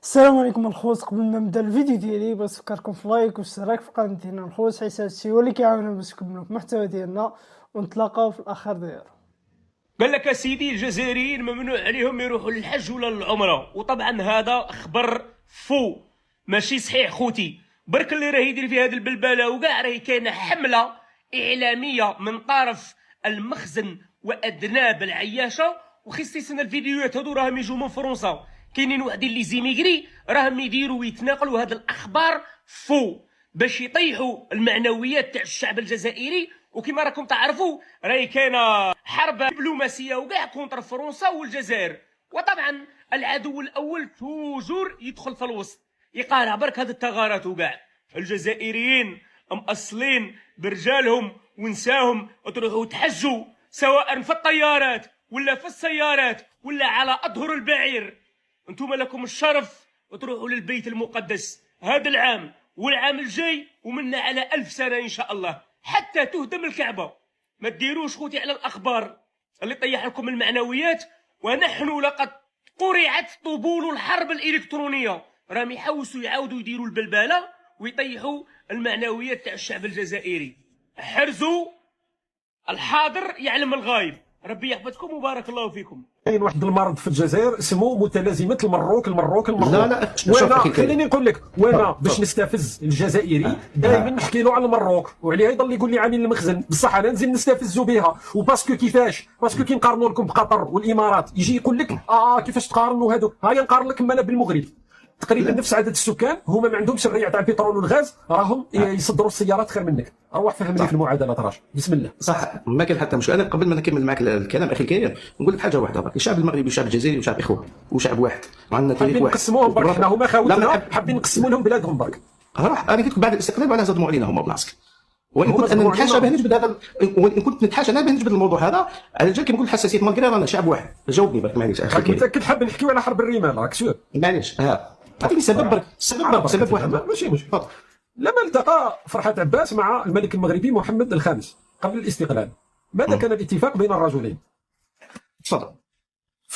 السلام عليكم الخوت. قبل ما نبدا الفيديو ديالي بغيت نفكركم في لايك والاشتراك في القناه ديالنا الخوت، حيت هادشي هو اللي كيعاوننا باش نكملوا في المحتوى ديالنا، ونتلاقاو في الاخر ديالو. قال لك اسيدي الجزائريين ممنوع عليهم يروحوا للحج ولا للعمره، وطبعا هذا خبر فو ماشي صحيح خوتي. برك اللي راه يدير في هذه البلبله وكاع راهي كاينه حمله اعلاميه من طرف المخزن وادناب العياشه، وخصيصا الفيديوهات هذو راهم يجوا من فرنسا. كاينين وحدين لي زيميغري راهم يديروا ويتناقلوا هذه الاخبار فو باش يطيحوا المعنويات تاع الشعب الجزائري. وكما راكم تعرفوا راهي كاينه حرب دبلوماسيه وكاع كونتر فرنسا والجزائر، وطبعا العدو الاول توجور يدخل في الوسط يقارع برك هذه الثغرات. وكاع الجزائريين مأصلين برجالهم ونساهم تروحوا تحجوا سواء في الطيارات ولا في السيارات ولا على اظهر البعير. انتم لكم الشرف وتروحوا للبيت المقدس هذا العام والعام الجاي ومنا على 1000 سنه ان شاء الله حتى تهدم الكعبه. ما تديروش خوتي على الاخبار اللي طيح لكم المعنويات. ونحن لقد قرعت طبول الحرب الالكترونيه، راهم يحوسوا يعاودوا يديروا البلبله ويطيحوا المعنويات تاع الشعب الجزائري. حرزوا الحاضر يعلم الغايب. ربي يحفظكم وبارك الله فيكم. كاين واحد المرض في الجزائر اسمه متلازمه المروك. لا وانا خليني نقول لك، وانا باش نستفز الجزائري دائما نحكي له على المروك، وعليها يضل يقول لي عامل المخزن. بصح انا نزيد نستفزوا بها، وباسكو كيفاش باسكو كي نقارنوا لكم بقطر والامارات يجي يقول لك كيفاش تقارنوا هادو. ها نقارن لك انا بالمغرب، تقريبا نفس عدد السكان، هما ما عندهمش الريع تاع البترول والغاز، راهم يصدروا السيارات خير منك. روح فهمني في المعادله تراش. بسم الله. صح، ما كاين حتى مشكل. انا قبل ما نكمل معك الكلام اخي الكريم نقول لك حاجه واحده برك. الشعب المغربي والشعب الجزائري وشعب اخوه وشعب واحد، عندنا تاريخ واحد. نقسموهم برك، حنا هما خاوتنا حابين نقسموا لهم بلادهم برك. راح انا قلت لك بعد الاستقلال وعلى زادوا علينا هما بلاصتك. وان كنت انا نتحاشى به نجبد هذا، وان كنت نتحاشى انا به نجبد الموضوع هذا على جال كيما نقول الحساسيه مالكري رانا شعب واحد. جاوبني برك معليش اخي الكريم. متاكد حاب نحكيو على حرب الرمال راك شوف معليش اعطيني سبب برك. سبب واحد ماشي مشكل. لما التقى فرحات عباس مع الملك المغربي محمد الخامس قبل الاستقلال، ماذا كان الاتفاق بين الرجلين؟ تفضل.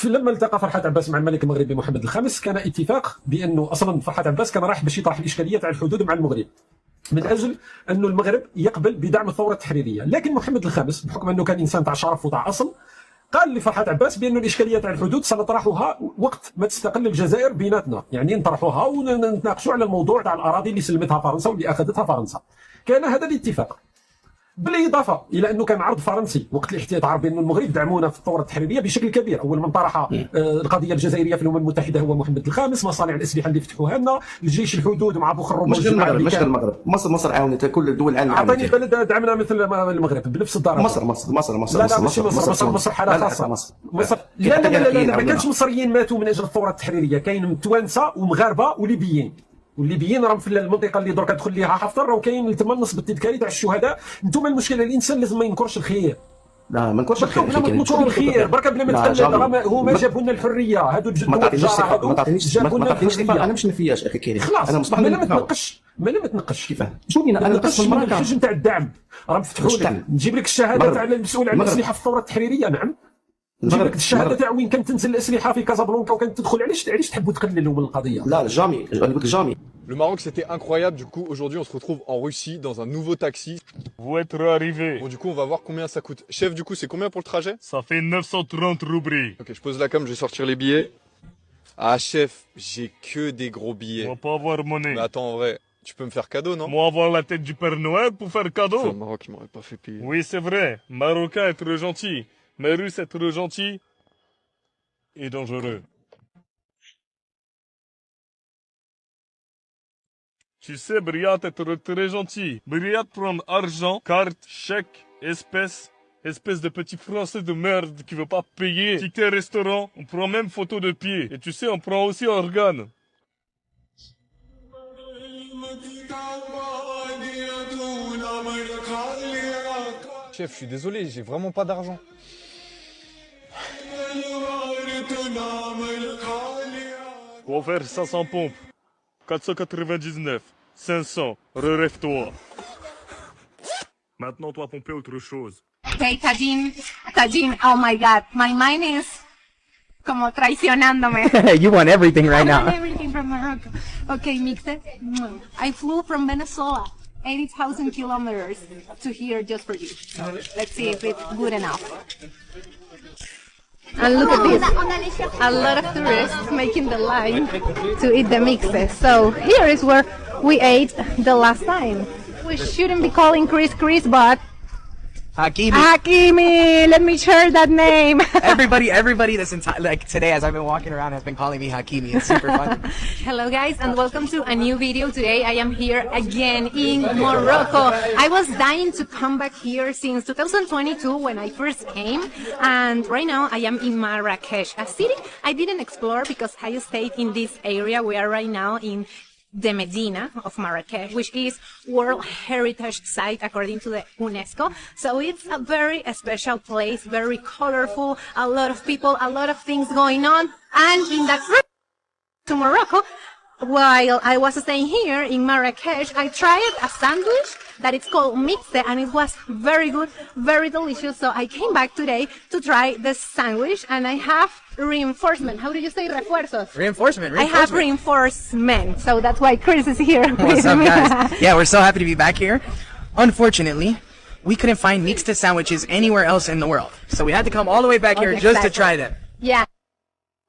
لما التقى فرحات عباس مع الملك المغربي محمد الخامس كان اتفاق بانه اصلا فرحات عباس كان رايح باش يطرح الاشكاليه تاع الحدود مع المغرب من اجل انه المغرب يقبل بدعم الثوره التحريريه. لكن محمد الخامس بحكم انه كان انسان تاع شرف وتاع اصل قال لفرحات عباس بأن الإشكالية تاع الحدود سنطرحها وقت ما تستقل الجزائر بيناتنا، يعني نطرحوها ونتناقشوا على الموضوع تاع الأراضي اللي سلمتها فرنسا واللي أخذتها فرنسا. كان هذا الاتفاق، بالإضافة إلى أنه كان عرض فرنسي وقت الاحتلال العربي أن المغرب دعمونا في الثورة التحريرية بشكل كبير. أول من طرح القضية الجزائرية في الأمم المتحدة هو محمد الخامس، مصانع الأسلحة اللي فتحوها لنا، الجيش الحدود مع بخر مش المغرب مصر عاونت كل الدول العالم. أعطيني بلد دعمنا مثل المغرب بنفس الدرجة. مصر لا ماشي مصر حالة خاصة. مصر لا ما كانش مصريين ماتوا من أجل الثورة التحريرية، كاين توانسة ومغاربة وليبيين. والليبيين راهم في المنطقه اللي درك تدخل ليها حفتر، وكاين تما النصب التذكاري تاع الشهداء. انتم المشكله الانسان لازم ما ينكرش الخير. لا ما نكرش الخير. بلا ما نكروا الخير برك بلا ما نتقلد. هما جابوا لنا الحريه هادو ما تعطينيش انا مش نفياش اخي كريم. خلاص انا مصباح ما تنقش كيفاه شوفي انا نقص من الحج نتاع الدعم راهم فتحوا لك. نجيب لك الشهاده تاع المسؤول عن الاسلحه في الثوره التحريريه. نعم نجيب لك الشهاده تاع وين كانت تنزل الاسلحه في كازابلانكا وكانت تدخل. علاش تحبوا تقللوا من القضيه؟ لا جامي نقول لك جامي. Le Maroc c'était incroyable, du coup aujourd'hui on se retrouve en Russie dans un nouveau taxi. Vous êtes arrivé. Bon du coup on va voir combien ça coûte. Chef du coup c'est combien pour le trajet? Ça fait 930 roubles. Ok je pose la cam, je vais sortir les billets. Ah chef, j'ai que des gros billets. On va pas avoir monnaie. Mais attends en vrai, tu peux me faire cadeau non? Moi avoir la tête du Père Noël pour faire cadeau. Le Maroc il m'aurait pas fait payer. Oui c'est vrai, Marocain est trop gentil. Mais Russe est trop gentil et dangereux. Tu sais, Briat est très gentil. Briat prend argent, carte, chèque, espèce de petit français de merde qui veut pas payer. Ticket restaurant, on prend même photo de pied. Et tu sais, on prend aussi organe. Chef, je suis désolé, j'ai vraiment pas d'argent. Pour faire 500 pompes. 499, 500, relève-toi. Maintenant, toi, pomper autre chose. Hey, Tajin, oh my God, my mind is como traicionándome. You want everything right I want now. everything from Morocco. Okay, Mixe. I flew from Venezuela, 80,000 kilometers to here just for you. Let's see if it's good enough. And look at this, a lot of tourists making the line to eat the Mixe. So here is where we ate the last time. We shouldn't be calling Chris Chris, but Hakimi, let me share that name. Everybody this entire, like today as I've been walking around has been calling me Hakimi. It's super fun. Hello guys and welcome to a new video. Today I am here again in Morocco. I was dying to come back here since 2022 when I first came, and right now I am in Marrakesh, a city I didn't explore because I stayed in this area. We are right now in the Medina of Marrakesh, which is World Heritage Site according to the UNESCO. So it's a very special place, very colorful, a lot of people, a lot of things going on. And in that to Morocco, while I was staying here in Marrakesh, I tried a sandwich that it's called Mixe, and it was very good, very delicious. So I came back today to try the sandwich, and I have reinforcement. How do you say refuerzos? Reinforcement. I have reinforcement, so that's why Chris is here. What's up, guys? Yeah, we're so happy to be back here. Unfortunately, we couldn't find Mixe sandwiches anywhere else in the world, so we had to come all the way back here just to try them. Yeah.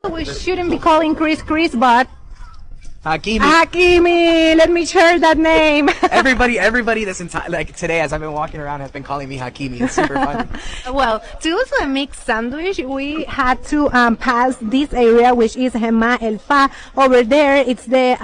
We shouldn't be calling Chris Chris, but Hakimi, let me share that name. everybody this entire, like today as I've been walking around has been calling me Hakimi. It's super fun. Well, to do a mixed sandwich, we had to pass this area, which is Hema El Fa. Over there, it's the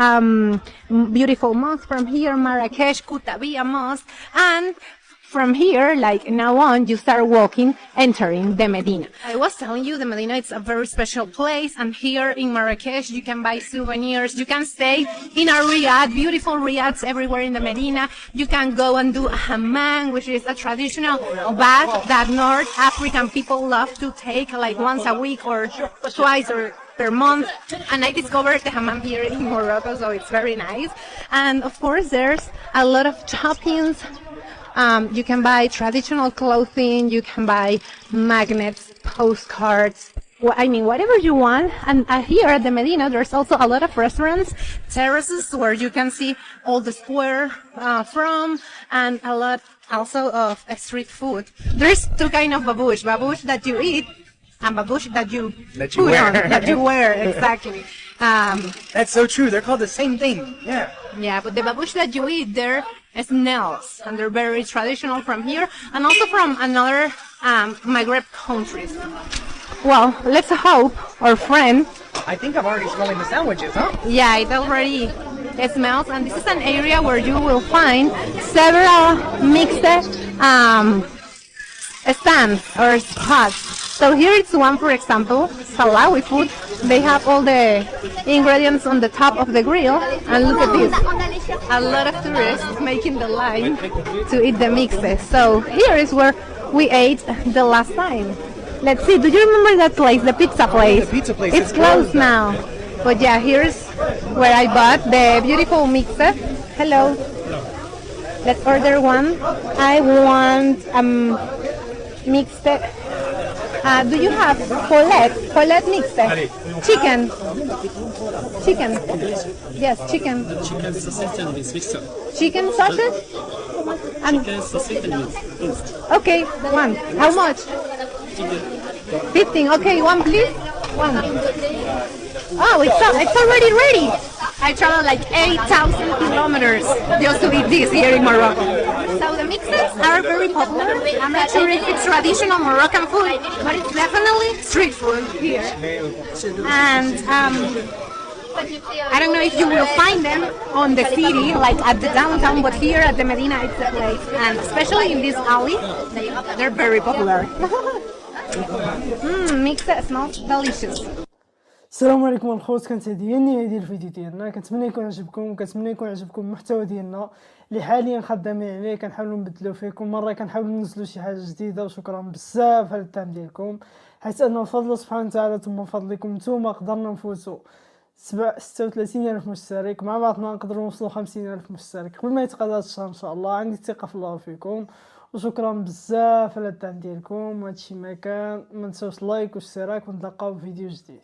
beautiful mosque. From here, Marrakesh Koutabia Mosque, and from here, like now on, you start walking, entering the Medina. I was telling you, the Medina is a very special place, and here in Marrakesh, you can buy souvenirs, you can stay in a riad, beautiful riads everywhere in the Medina. You can go and do a hammam, which is a traditional bath that North African people love to take like once a week or twice or per month, and I discovered the hammam here in Morocco, so it's very nice. And of course, there's a lot of shoppings. You can buy traditional clothing, you can buy magnets, postcards, I mean, whatever you want. And here at the Medina, there's also a lot of restaurants, terraces where you can see all the square from, and a lot also of street food. There's two kinds of babouche that you eat, and babouche that you wear, exactly. That's so true. They're called the same thing. Yeah. Yeah, but the babouche that you eat, they're snails, and they're very traditional from here, and also from another Maghreb countries. Well, let's hope our friend. I think I'm already smelling the sandwiches, huh? Yeah, it already smells, and this is an area where you will find several mixed stands or spots. So here it's one, for example, Salawi food. They have all the ingredients on the top of the grill, and look at this, a lot of tourists making the line to eat the Mixe. So here is where we ate the last time. Let's see, do you remember that place, the pizza place? The pizza place. It's closed now. But yeah, here's where I bought the beautiful Mixe. Hello. Let's order one. I want Mixe. Do you have Poulet Mixe? Chicken. Yes, chicken. Chicken sausage and with Chicken sausage? And chicken sausage and with okay, one. How much? 15. Okay, one please. One. Oh, it's already ready. I traveled like 8,000 kilometers just to eat this here in Morocco. So the mixes are very popular. I'm not sure if it's traditional Moroccan food, but it's definitely street food here. And I don't know if you will find them on the city, like at the downtown, but here at the Medina, it's the place. And especially in this alley, they're very popular. Mixe smells delicious. السلام عليكم الخوت، كانت هذه النهاية الفيديو ديالنا. كنتمنى يكون عجبكم، كنتمنى يكون عجبكم المحتوى ديالنا اللي حاليا خدامين عليه. كنحاولوا نبدلوا فيه كل مره، كنحاولوا ننزلوا شي حاجه جديده. وشكرا بزاف على الدعم ديالكم، حيت انه بفضل سبحانه وتعالى ثم بفضلكم نتوما قدرنا نفوتوا 36,000 مشترك. مع بعضنا نقدروا نوصلوا 50,000 مشترك قبل ما يتقضى هذا الشهر ان شاء الله. عندي الثقه في الله فيكم، وشكرا بزاف على الدعم ديالكم. وهادشي ما كان، ما تنساوش لايك واشتراك، ونتلاقاو في فيديو جديد.